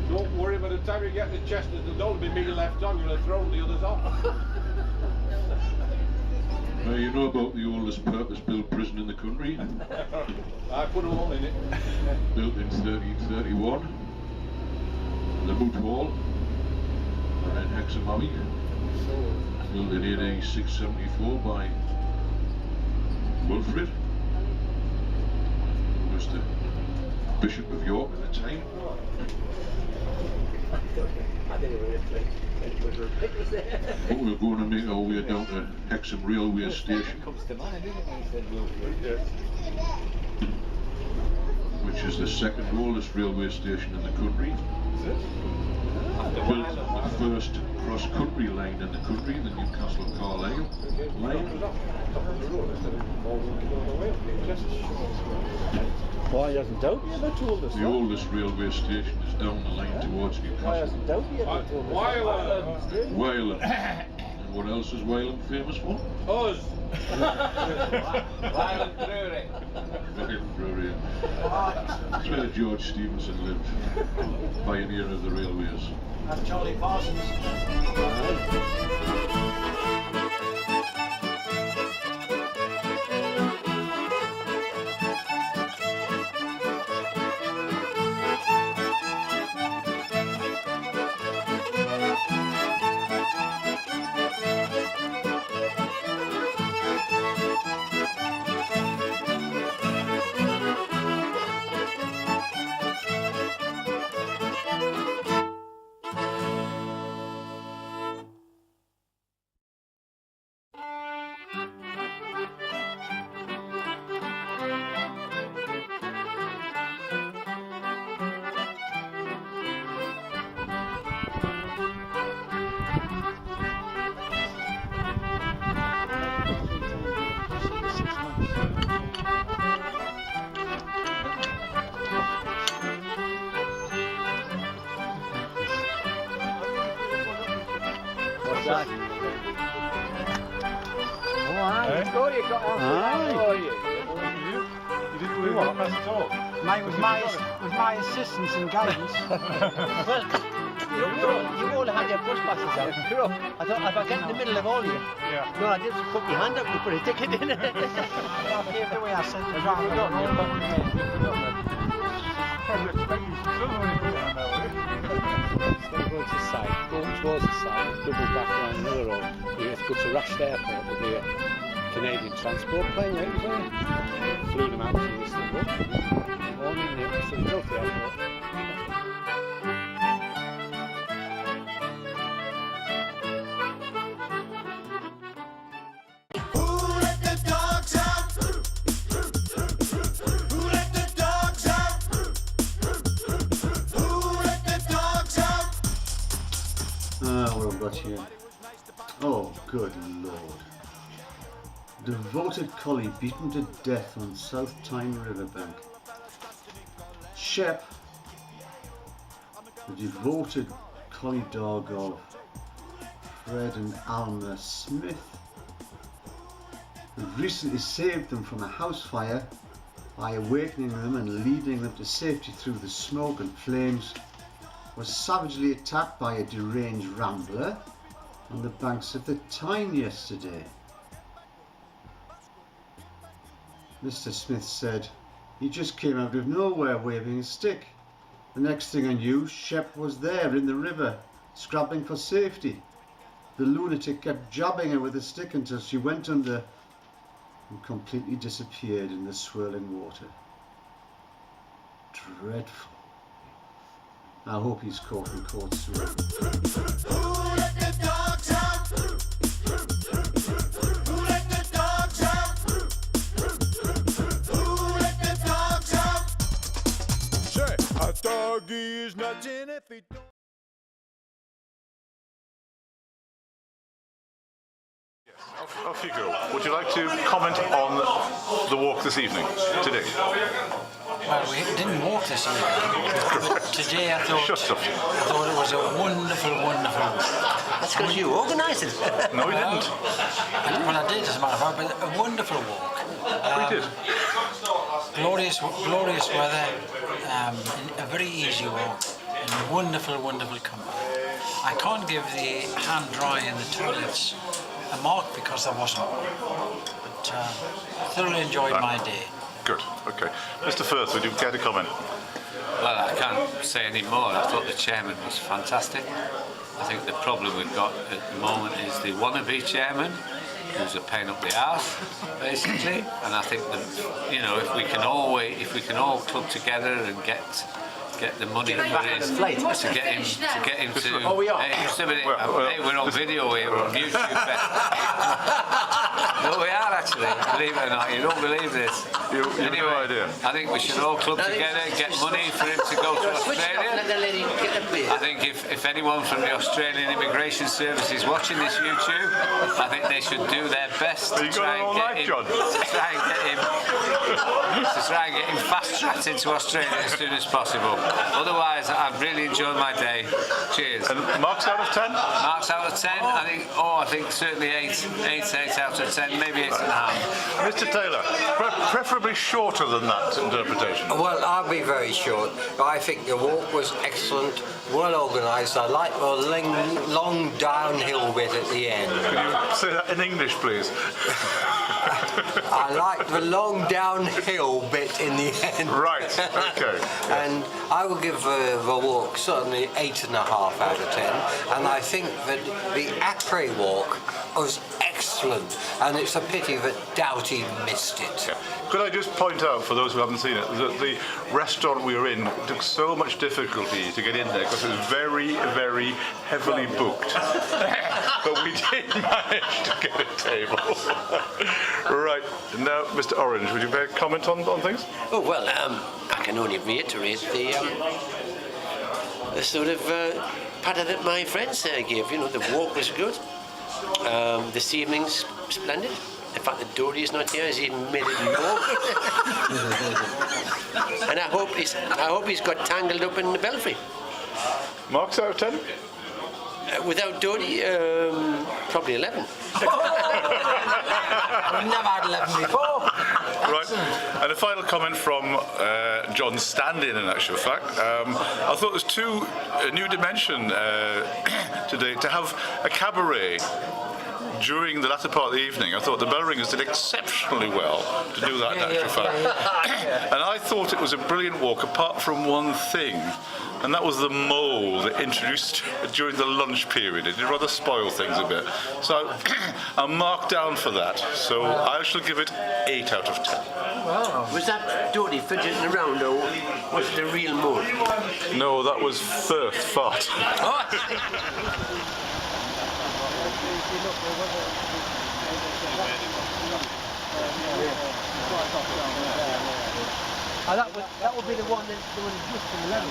Don't worry, by the time you get to Chester, there'll only be me left on, you'll have thrown the others off. You know about the oldest purpose-built prison in the country? I put them all in it. Built in 1331, the Moot Hall, in Hexham Abbey. Built in AD 674 by Wilfrid, who was the Bishop of York at the time. But we're going to make our way down to Hexham railway station, which is the second oldest railway station in the country. Built the first cross-country line in the country, the Newcastle-Carlisle line. Why hasn't Doby ever told us? The oldest railway station is down the line towards Newcastle. Why hasn't Doby ever told us? Wylam. Wylam. And what else is Wylam famous for? Us. Wylam Brewery. Wylam Brewery. That's where George Stephenson lived, pioneer of the railways. And Charlie Parsons. That. Oh, aye. Oh, you got on Aye. You didn't really want that at all. Mine was my assistance and guidance. Well, you all had your bus passes out. I thought if I get in the middle of all of you, no, I just put my hand up and put a ticket in it. I gave the way I said the round. Going to the side, going towards the side, double back around another road. You have to go to Rashford Airport with the Canadian transport plane, right? Flew them out to Istanbul. Morning, so they drove to the airport. What have I got here? Oh, good lord. Devoted collie beaten to death on South Tyne riverbank. Shep, the devoted collie dog of Fred and Alma Smith, who recently saved them from a house fire by awakening them and leading them to safety through the smoke and flames, was savagely attacked by a deranged rambler on the banks of the Tyne yesterday. Mr. Smith said, He just came out of nowhere waving a stick. The next thing I knew, Shep was there in the river, scrabbling for safety. The lunatic kept jabbing her with a stick until she went under and completely disappeared in the swirling water. Dreadful. I hope he's caught in court soon. Who let the dogs out? Who let the dogs out? Who let the dogs out? Say, a doggy is nothing if he don't. Off you go. Would you like to comment on the walk this evening, today? Well, we didn't walk this evening, but today I thought Shut up. it was a wonderful, wonderful walk. That's because you organised it. No, we didn't. Well, I did, as a matter of fact, but a wonderful walk. We did. Glorious weather, a very easy walk, and wonderful, wonderful company. I can't give the hand dry in the toilets a mark because there wasn't one, but thoroughly enjoyed my day. Good. Okay. Mr. Firth, would you care to comment? Well, I can't say any more. I thought the chairman was fantastic. I think the problem we've got at the moment is the wannabe chairman, who's a pain up the arse, basically. And I think that, you know, if we can all club together and get the money for this, to get him to. Oh, we are. Hey, just a minute. Hey, we're on video here. We're on YouTube. No, we are actually. Believe it or not, you don't believe this. You have no idea. I think we should all club together, get money for him to go to Australia. I think if anyone from the Australian Immigration Service is watching this YouTube, I think they should do their best to try and get him fast-tracked into Australia as soon as possible. Otherwise, I've really enjoyed my day. Cheers. And marks out of 10? Marks out of 10, I think certainly 8 out of 10, maybe 8.5. Mr. Taylor, preferably shorter than that interpretation. Well, I'll be very short, but I think the walk was excellent, well organised. I like the long downhill bit at the end. Can you say that in English, please? I like the long downhill bit in the end. Right, okay. And I will give the walk certainly 8.5 out of 10. And I think that the après walk was excellent. And it's a pity that Doughty missed it. Yeah. Could I just point out, for those who haven't seen it, that the restaurant we were in took so much difficulty to get in there because it was very, very heavily booked. But we did manage to get a table. Right, now, Mr. Orange, would you bear comment on things? Oh, well, I can only reiterate the sort of patter that my friends gave. You know, the walk was good. This evening's splendid. In fact, the Dory is not here. He's even made it more. And I hope he's got tangled up in the belfry. Marks out of 10? Without Dory, probably 11. I've never had 11 before. Right, and a final comment from John Standing, in actual fact. I thought there's a new dimension today to have a cabaret during the latter part of the evening. I thought the bell ringers did exceptionally well to do that, in actual fact. And I thought it was a brilliant walk, apart from one thing, and that was the mole that introduced during the lunch period. It did rather spoil things a bit. So I'm marked down for that. So I shall give it 8 out of 10. Wow. Was that Dory fidgeting around, or was it a real mole? No, that was Firth fart. That would be the one that's just in the level.